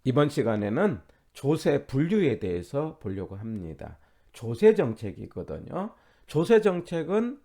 이번 시간에는 조세 분류에 대해서 보려고 합니다. 조세 정책이거든요. 조세 정책은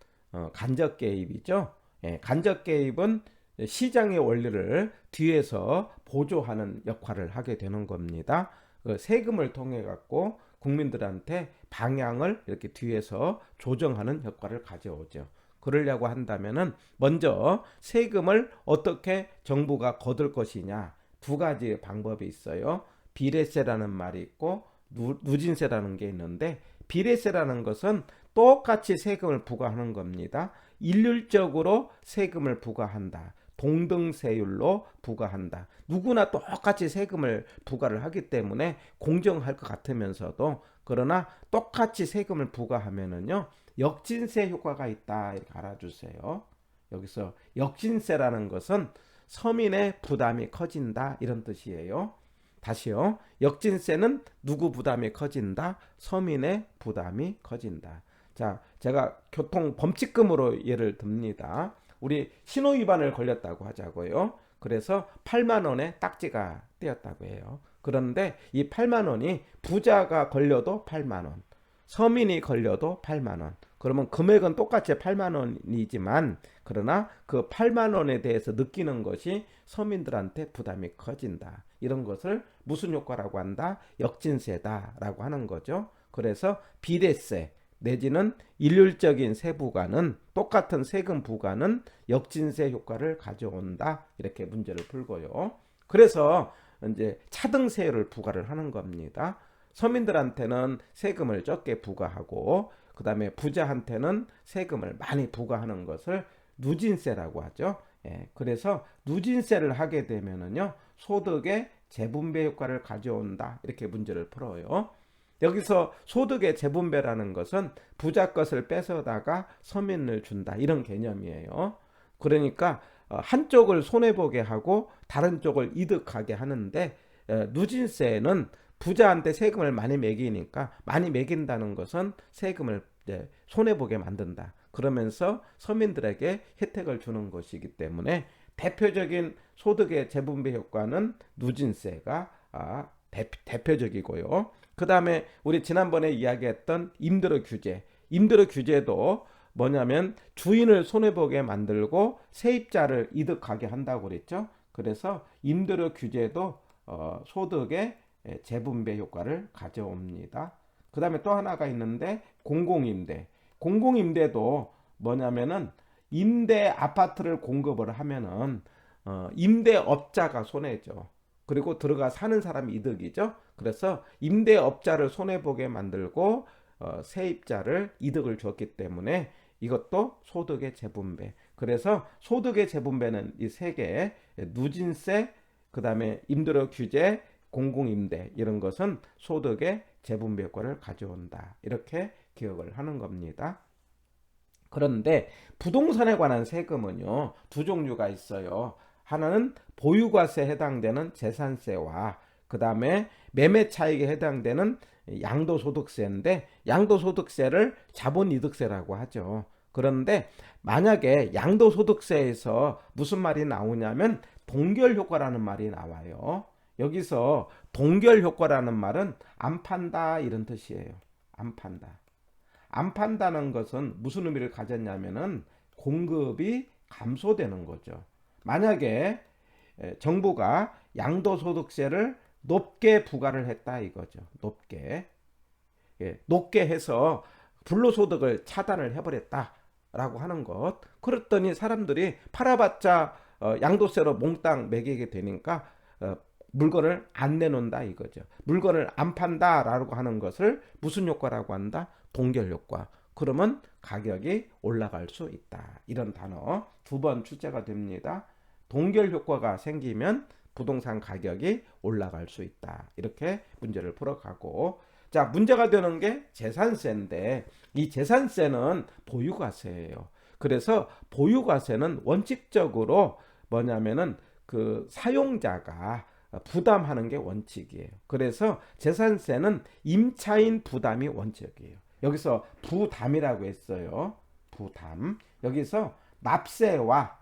간접 개입이죠. 예, 간접 개입은 시장의 원리를 뒤에서 보조하는 역할을 하게 되는 겁니다. 세금을 통해 갖고 국민들한테 방향을 이렇게 뒤에서 조정하는 효과를 가져오죠. 그러려고 한다면은 먼저 세금을 어떻게 정부가 거둘 것이냐, 두 가지 방법이 있어요. 비례세라는 말이 있고 누진세라는 게 있는데, 비례세라는 것은 똑같이 세금을 부과하는 겁니다. 일률적으로 세금을 부과한다. 동등세율로 부과한다. 누구나 똑같이 세금을 부과를 하기 때문에 공정할 것 같으면서도, 그러나 똑같이 세금을 부과하면은요, 역진세 효과가 있다, 이렇게 알아주세요. 여기서 역진세라는 것은 서민의 부담이 커진다, 이런 뜻이에요. 다시요. 역진세는 누구 부담이 커진다? 서민의 부담이 커진다. 자, 제가 교통 범칙금으로 예를 듭니다. 우리 신호 위반을 걸렸다고 하자고요. 그래서 8만 원의 딱지가 떼었다고 해요. 그런데 이 8만 원이 부자가 걸려도 8만 원, 서민이 걸려도 8만 원. 그러면 금액은 똑같이 8만 원이지만, 그러나 그 8만 원에 대해서 느끼는 것이 서민들한테 부담이 커진다. 이런 것을 무슨 효과라고 한다? 역진세다라고 하는 거죠. 그래서 비례세 내지는 일률적인 세부과는, 똑같은 세금 부과는 역진세 효과를 가져온다, 이렇게 문제를 풀고요. 그래서 이제 차등세율을 부과를 하는 겁니다. 서민들한테는 세금을 적게 부과하고, 그 다음에 부자한테는 세금을 많이 부과하는 것을 누진세라고 하죠. 예, 그래서 누진세를 하게 되면은요, 소득의 재분배 효과를 가져온다, 이렇게 문제를 풀어요. 여기서 소득의 재분배라는 것은 부자 것을 뺏어다가 서민을 준다, 이런 개념이에요. 그러니까 한쪽을 손해보게 하고 다른 쪽을 이득하게 하는데, 누진세는 부자한테 세금을 많이 매기니까, 많이 매긴다는 것은 세금을 손해보게 만든다. 그러면서 서민들에게 혜택을 주는 것이기 때문에 대표적인 소득의 재분배 효과는 누진세가 대표적이고요. 그 다음에 우리 지난번에 이야기했던 임대료 규제, 임대료 규제도 뭐냐면 주인을 손해보게 만들고 세입자를 이득하게 한다고 그랬죠. 그래서 임대료 규제도 소득의 재분배 효과를 가져옵니다. 그 다음에 또 하나가 있는데, 공공임대. 공공임대도 뭐냐면은 임대 아파트를 공급을 하면은 임대업자가 손해죠. 그리고 들어가 사는 사람이 이득이죠. 그래서 임대업자를 손해보게 만들고 세입자를 이득을 줬기 때문에 이것도 소득의 재분배. 그래서 소득의 재분배는 이 세 개, 누진세, 그 다음에 임대료 규제, 공공임대, 이런 것은 소득의 재분배 효과를 가져온다, 이렇게 기억을 하는 겁니다. 그런데 부동산에 관한 세금은요, 두 종류가 있어요. 하나는 보유과세에 해당되는 재산세와, 그 다음에 매매 차익에 해당되는 양도소득세인데, 양도소득세를 자본이득세라고 하죠. 그런데 만약에 양도소득세에서 무슨 말이 나오냐면 동결효과라는 말이 나와요. 여기서 동결효과라는 말은 안 판다, 이런 뜻이에요. 안 판다. 안 판다는 것은 무슨 의미를 가졌냐면은 공급이 감소되는 거죠. 만약에 정부가 양도소득세를 높게 부과를 했다, 이거죠. 높게. 예, 높게 해서 불로소득을 차단을 해버렸다라고 하는 것. 그랬더니 사람들이 팔아봤자 양도세로 몽땅 매기게 되니까 물건을 안 내놓는다, 이거죠. 물건을 안 판다라고 하는 것을 무슨 효과라고 한다? 동결 효과. 그러면 가격이 올라갈 수 있다. 이런 단어 두 번 출제가 됩니다. 동결 효과가 생기면 부동산 가격이 올라갈 수 있다. 이렇게 문제를 풀어가고, 자, 문제가 되는 게 재산세인데, 이 재산세는 보유과세예요. 그래서 보유과세는 원칙적으로 뭐냐면은 그 사용자가 부담하는 게 원칙이에요. 그래서 재산세는 임차인 부담이 원칙이에요. 여기서 부담이라고 했어요. 부담. 여기서 납세와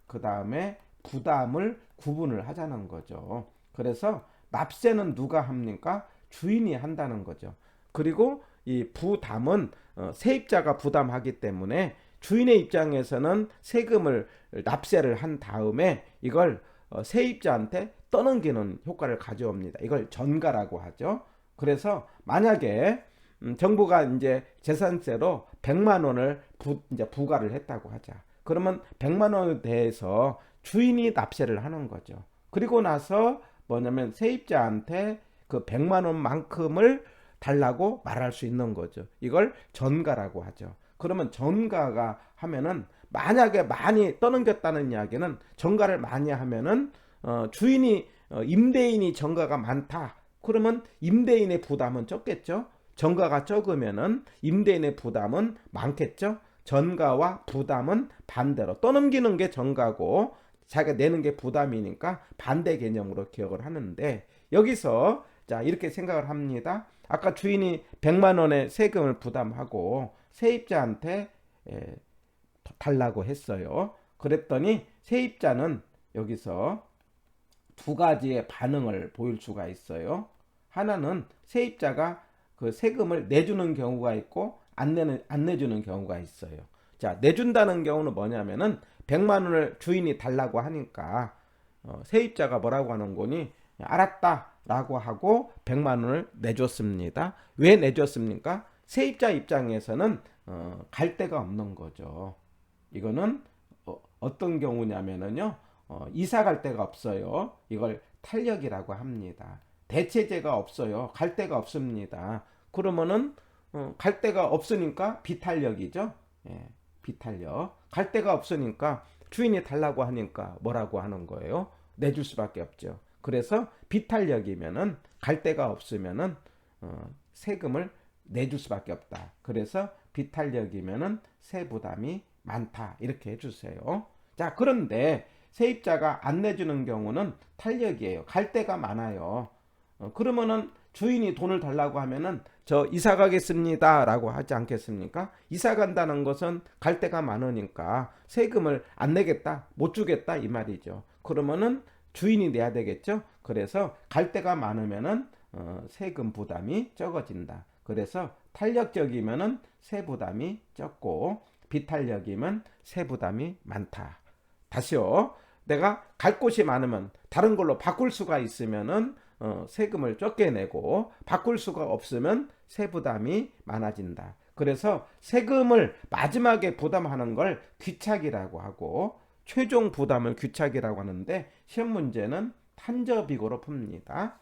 그 다음에 부담을 구분을 하자는 거죠. 그래서 납세는 누가 합니까? 주인이 한다는 거죠. 그리고 이 부담은 세입자가 부담하기 때문에 주인의 입장에서는 세금을 납세를 한 다음에 이걸 세입자한테 떠넘기는 효과를 가져옵니다. 이걸 전가라고 하죠. 그래서 만약에 정부가 이제 재산세로 100만 원을 이제 부과를 했다고 하자. 그러면 100만 원에 대해서 주인이 납세를 하는 거죠. 그리고 나서 뭐냐면 세입자한테 그 100만 원만큼을 달라고 말할 수 있는 거죠. 이걸 전가라고 하죠. 그러면 전가가 하면은 만약에 많이 떠넘겼다는 이야기는 전가를 많이 하면은 주인이 임대인이 전가가 많다. 그러면 임대인의 부담은 적겠죠. 전가가 적으면은 임대인의 부담은 많겠죠. 전가와 부담은 반대로 떠넘기는 게 전가고 자기가 내는 게 부담이니까 반대 개념으로 기억을 하는데 여기서 자 이렇게 생각을 합니다. 아까 주인이 100만 원의 세금을 부담하고 세입자한테 달라고 했어요. 그랬더니 세입자는 여기서 두 가지의 반응을 보일 수가 있어요. 하나는 세입자가 그 세금을 내주는 경우가 있고 안 내주는 경우가 있어요. 자, 내준다는 경우는 뭐냐면은 100만 원을 주인이 달라고 하니까 세입자가 뭐라고 하는 거니? 알았다라고 하고 100만 원을 내줬습니다. 왜 내줬습니까? 세입자 입장에서는 갈 데가 없는 거죠. 이거는 어떤 경우냐면은요. 이사 갈 데가 없어요. 이걸 탈력이라고 합니다. 대체제가 없어요. 갈 데가 없습니다. 그러면은 갈 데가 없으니까 비탄력이죠. 예, 비탄력. 갈 데가 없으니까 주인이 달라고 하니까 뭐라고 하는 거예요? 내줄 수밖에 없죠. 그래서 비탄력이면은 갈 데가 없으면은 세금을 내줄 수밖에 없다. 그래서 비탄력이면은 세 부담이 많다. 이렇게 해주세요. 자, 그런데 세입자가 안 내주는 경우는 탄력이에요. 갈 데가 많아요. 그러면은 주인이 돈을 달라고 하면은 저 이사 가겠습니다 라고 하지 않겠습니까? 이사 간다는 것은 갈 데가 많으니까 세금을 안 내겠다, 못 주겠다 이 말이죠. 그러면은 주인이 내야 되겠죠. 그래서 갈 데가 많으면은 세금 부담이 적어진다. 그래서 탄력적이면은 세 부담이 적고 비탄력이면 세 부담이 많다. 다시요. 내가 갈 곳이 많으면 다른 걸로 바꿀 수가 있으면은 세금을 적게 내고 바꿀 수가 없으면 세 부담이 많아진다. 그래서 세금을 마지막에 부담하는 걸 귀착이라고 하고 최종 부담을 귀착이라고 하는데 시험 문제는 탄저비고로 풉니다.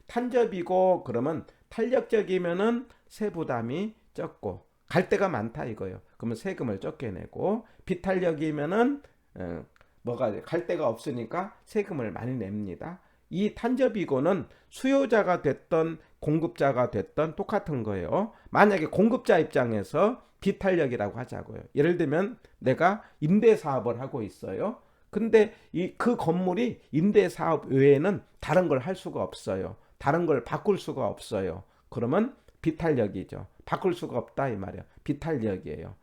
탄저비고 그러면 탄력적이면은 세 부담이 적고 갈 데가 많다 이거예요. 그러면 세금을 적게 내고 비탄력이면은 뭐가 갈 데가 없으니까 세금을 많이 냅니다. 이 탄저비고는 수요자가 됐던 공급자가 됐던 똑같은 거예요. 만약에 공급자 입장에서 비탄력이라고 하자고요. 예를 들면 내가 임대 사업을 하고 있어요. 근데 그 건물이 임대 사업 외에는 다른 걸 할 수가 없어요. 다른 걸 바꿀 수가 없어요. 그러면 비탄력이죠. 바꿀 수가 없다 이 말이에요. 비탄력이에요.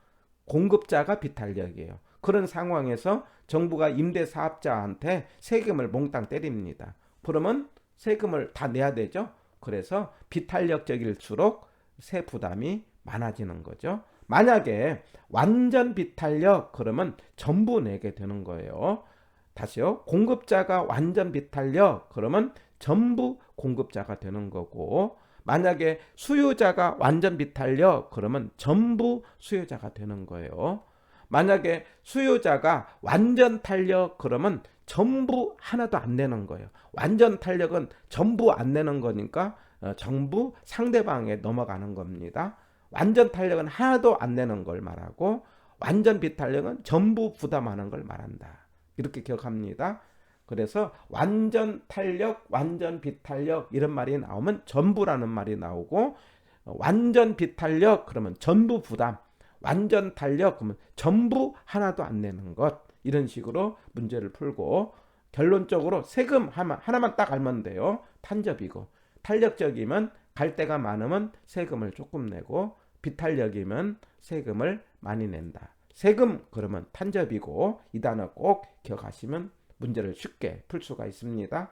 공급자가 비탄력이에요. 그런 상황에서 정부가 임대 사업자한테 세금을 몽땅 때립니다. 그러면 세금을 다 내야 되죠. 그래서 비탄력적일수록 세 부담이 많아지는 거죠. 만약에 완전 비탄력 그러면 전부 내게 되는 거예요. 다시요. 공급자가 완전 비탄력 그러면 전부 공급자가 되는 거고 만약에 수요자가 완전 비탄력 그러면 전부 수요자가 되는 거예요. 만약에 수요자가 완전 탄력 그러면 전부 하나도 안 내는 거예요. 완전 탄력은 전부 안 내는 거니까 전부 상대방에 넘어가는 겁니다. 완전 탄력은 하나도 안 내는 걸 말하고 완전 비탄력은 전부 부담하는 걸 말한다. 이렇게 기억합니다. 그래서 완전 탄력, 완전 비탄력 이런 말이 나오면 전부라는 말이 나오고 완전 비탄력 그러면 전부 부담, 완전 탄력 그러면 전부 하나도 안 내는 것 이런 식으로 문제를 풀고 결론적으로 세금 하나만 딱 알면 돼요. 탄저비고 탄력적이면 갈 데가 많으면 세금을 조금 내고 비탄력이면 세금을 많이 낸다. 세금 그러면 탄저비고 이 단어 꼭 기억하시면 문제를 쉽게 풀 수가 있습니다.